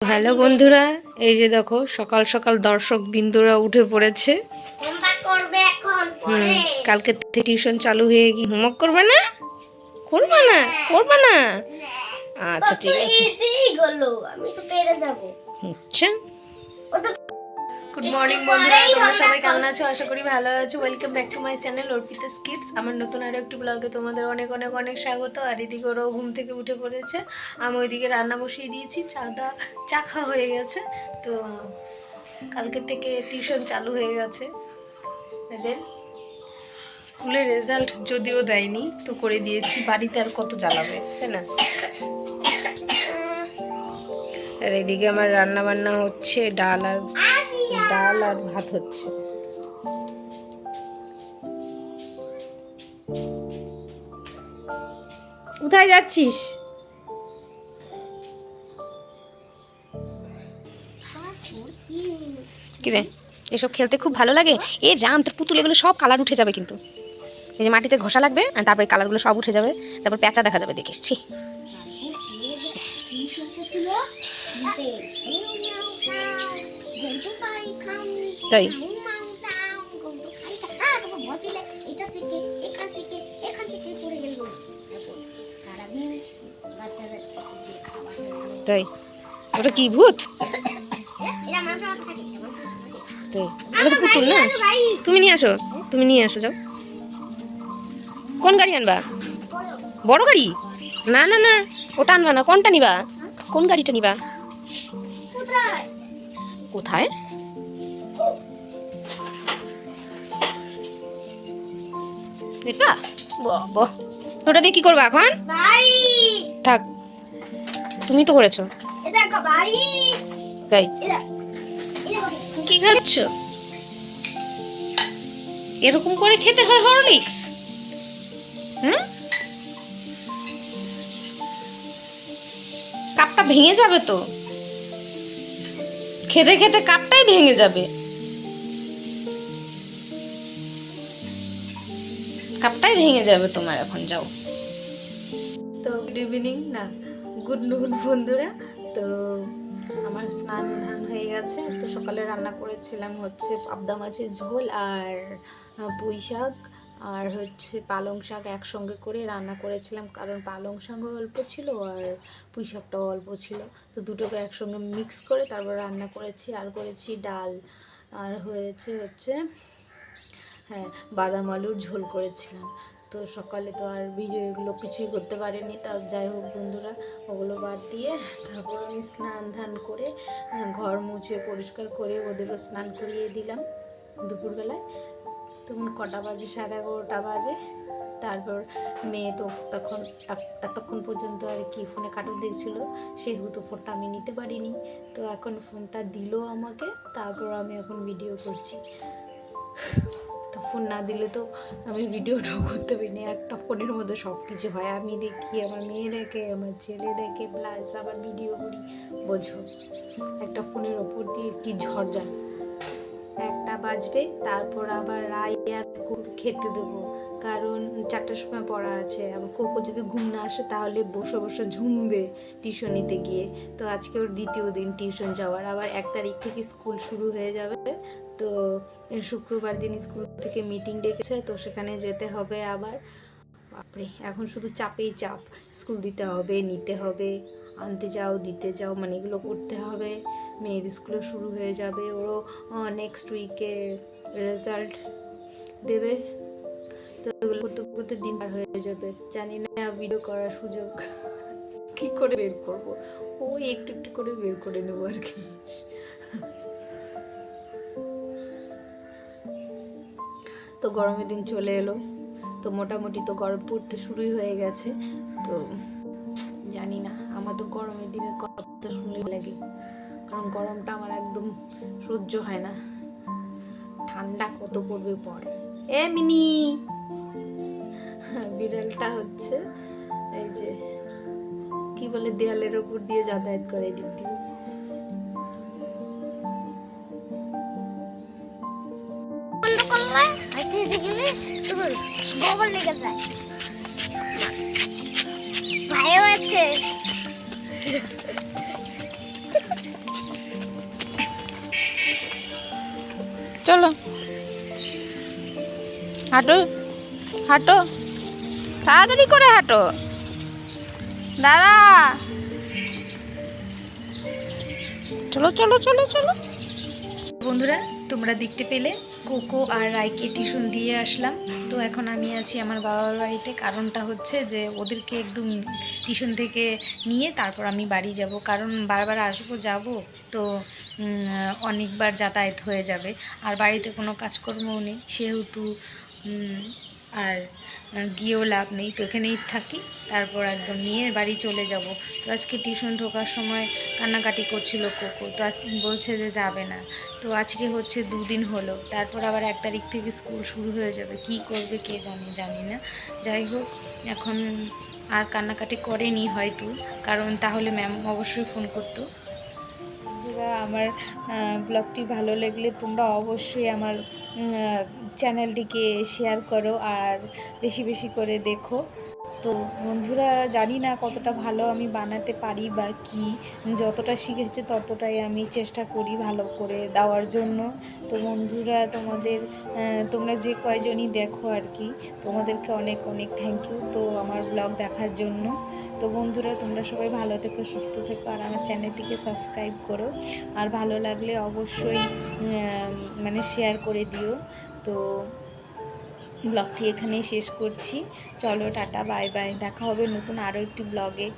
Hello বন্ধুরা, এই যে দেখো সকাল সকাল দর্শক বিন্দুরা উঠে পড়েছে। কালকে থেকে টিউশন চালু হয়ে গিয়ে হোমওয়ার্ক করবে না? করবে না? করবে না? আচ্ছা ঠিক আছে, আমি তো পেরে যাব। আচ্ছা। গুড মর্নিং বন্ধুরা, তোমরা সবাই কেমন আছো? আশা করি ভালো আছো। Welcome back to my channel Arpita kids. আমার নতুন আরো একটি ব্লগে তোমাদের অনেক অনেক অনেক স্বাগত। আর এদিকে ওরাও ঘুম থেকে উঠে পড়েছে, আমি ওইদিকে রান্না বসিয়ে দিয়েছি। চা খাওয়া হয়ে গেছে। তো কালকে থেকে টিউশন চালু হয়ে গেছে এদের। স্কুলের রেজাল্ট যদিও দেয়নি, তো করে দিয়েছি। বাড়িতে আর কত জ্বালাবে, তাই না? আর এদিকে আমার রান্না বান্না হচ্ছে, ডাল আর ভাত হচ্ছে। কোথায় যাচ্ছিস? কিরে, এসব খেলতে খুব ভালো লাগে? এ রাম, তোর পুতুল এগুলো সব কালার উঠে যাবে কিন্তু। এই যে মাটিতে ঘষা লাগবে, আর তারপরে কালারগুলো সব উঠে যাবে, তারপর প্যাঁচা দেখা যাবে, দেখিস। ছি, তাই তাই ওটা কি ভূত? ওটা তো পুতুল না। তুমি নিয়ে আসো যাও। কোন গাড়ি আনবা? বড় গাড়ি? না না না, ওটা আনবা না। কোনটা নিবা? কোন গাড়িটা নিবা? কোথায়? এটা বাবা, ওটা দিয়ে কি করবা এখন? থাক, তুমি তো করেছো। তাই কি খাচ্ছ? এরকম করে খেতে হয় হরলিক্স? কাপটা ভেঙে যাবে তো, খেতে খেতে কাপটাই ভেঙে যাবে। কাপটাই ভেঙে যাবে তোমার এখন, যাও। তো গুড ইভিনিং, না গুড নুন বন্ধুরা। তো আমার স্নান ধান হয়ে গেছে। তো সকালে রান্না করেছিলাম হচ্ছে পাবদা মাছের ঝোল আর পুঁই শাক আর হচ্ছে পালং শাক একসঙ্গে করে রান্না করেছিলাম, কারণ পালং শাকও অল্প ছিল আর পুঁই শাকটাও অল্প ছিল। তো দুটোকে একসঙ্গে মিক্স করে তারপর রান্না করেছি। আর করেছি ডাল, আর হচ্ছে বাদাম আলুর ঝোল করেছিলাম। তো সকালে তো আর ভিডিও এগুলো কিছুই করতে পারিনি। তা যাই হোক বন্ধুরা, ওগুলো বাদ দিয়ে তারপর আমি স্নান ধান করে ঘর মুছে পরিষ্কার করে ওদেরও স্নান করিয়ে দিলাম দুপুরবেলায়। তখন কটা বাজে? 11:30 বাজে। তারপর মেয়ে তো এতক্ষণ পর্যন্ত আর কি ফোনে কার্টুন দেখছিল, সেহেতু ফোনটা আমি নিতে পারিনি। তো এখন ফোনটা দিল আমাকে, তারপর আমি এখন ভিডিও করছি। তো ফোন না দিলে তো আমি ভিডিওটাও করতে পারিনি। একটা ফোনের মধ্যে সব কিছু হয়, আমি দেখি, আমার মেয়ে দেখে, আমার ছেলে দেখে, প্লাস আবার ভিডিও করি। বোঝো একটা ফোনের ওপর দিয়ে কি ঝড় যায়। 1টা বাজবে, তারপর আবার আর খেতে দেবো, কারণ 4টার সময় পড়া আছে। আবার কোকো যদি ঘুম না আসে তাহলে বসে বসে ঝুমবে টিউশন নিতে গিয়ে। তো আজকে ওর দ্বিতীয় দিন টিউশন যাওয়ার। আবার 1 তারিখ থেকে স্কুল শুরু হয়ে যাবে। তো শুক্রবার দিন স্কুল থেকে মিটিং ডেকেছে, তো সেখানে যেতে হবে আবার। বাপরে, এখন শুধু চাপেই চাপ। স্কুল দিতে হবে, নিতে হবে, আনতে যাও, দিতে যাও, মানে এগুলো করতে হবে। মেয়ের স্কুলে শুরু হয়ে যাবে, ওরও নেক্সট উইকে রেজাল্ট দেবে। তো এগুলো করতে করতে দিন পার হয়ে যাবে। জানি না ভিডিও করার সুযোগ কি করে বের করবো, ওই একটু একটু করে বের করে নেবো আর কি। তো গরমের দিন চলে এলো, তো মোটামুটি তো গরম পড়তে শুরুই হয়ে গেছে। তো জানি না, আমার তো গরমের দিনের কথা শুনলে লাগে, কারণ গরমটা আমার একদম সহ্য হয় না। ঠান্ডা কত পড়বে পর। এ মিনি, বিড়ালটা হচ্ছে এই যে কি বলে, দেয়ালের উপর দিয়ে যাতায়াত করে দিক দিয়ে। গোবর লেগে যায়, ভাইও আছে। চলো হাঁটো হাঁটো, তাড়াতাড়ি করে হাঁটো, দাঁড়া, চলো চলো চলো চলো। বন্ধুরা তোমরা দেখতে পেলে কোকো আর রাইকে টিউশন দিয়ে আসলাম। তো এখন আমি আছি আমার বাবার বাড়িতে। কারণটা হচ্ছে যে ওদেরকে একদম টিউশন থেকে নিয়ে তারপর আমি বাড়ি যাব, কারণ বারবার আসবো যাব তো অনেকবার যাতায়াত হয়ে যাবে, আর বাড়িতে কোনো কাজকর্মও নেই, সেহেতু আর গিয়েও লাভ নেই, তো এখানেই থাকি, তারপর একদম নিয়ে বাড়ি চলে যাব। তো আজকে টিউশন ঢোকার সময় কান্নাকাটি করছিল কোকো, তো বলছে যে যাবে না। তো আজকে হচ্ছে 2 দিন হলো, তারপর আবার 1 তারিখ থেকে স্কুল শুরু হয়ে যাবে, কি করবে কে জানে, জানি না। যাই হোক, এখন আর কান্নাকাটি করেনি হয়তো, কারণ তাহলে ম্যাম অবশ্যই ফোন করতো। বন্ধুরা আমার ব্লগটি ভালো লাগলে তোমরা অবশ্যই আমার চ্যানেলটিকে শেয়ার করো আর বেশি বেশি করে দেখো। তো বন্ধুরা জানি না কতটা ভালো আমি বানাতে পারি বা কি, যতটা শিখেছি ততটাই আমি চেষ্টা করি ভালো করে দেওয়ার জন্য। তো বন্ধুরা তোমরা যে কয়জনই দেখো আর কি, তোমাদেরকে অনেক অনেক থ্যাংক ইউ তো আমার ব্লগ দেখার জন্য। তো বন্ধুরা তোমরা সবাই ভালো থেকো, সুস্থ থেকো, আর আমার চ্যানেলটিকে সাবস্ক্রাইব করো, আর ভালো লাগলে অবশ্যই শেয়ার করে দিও। তো ব্লগটি এখানেই শেষ করছি, চলো টাটা বাই বাই, দেখা হবে নতুন আরও একটি ব্লগে।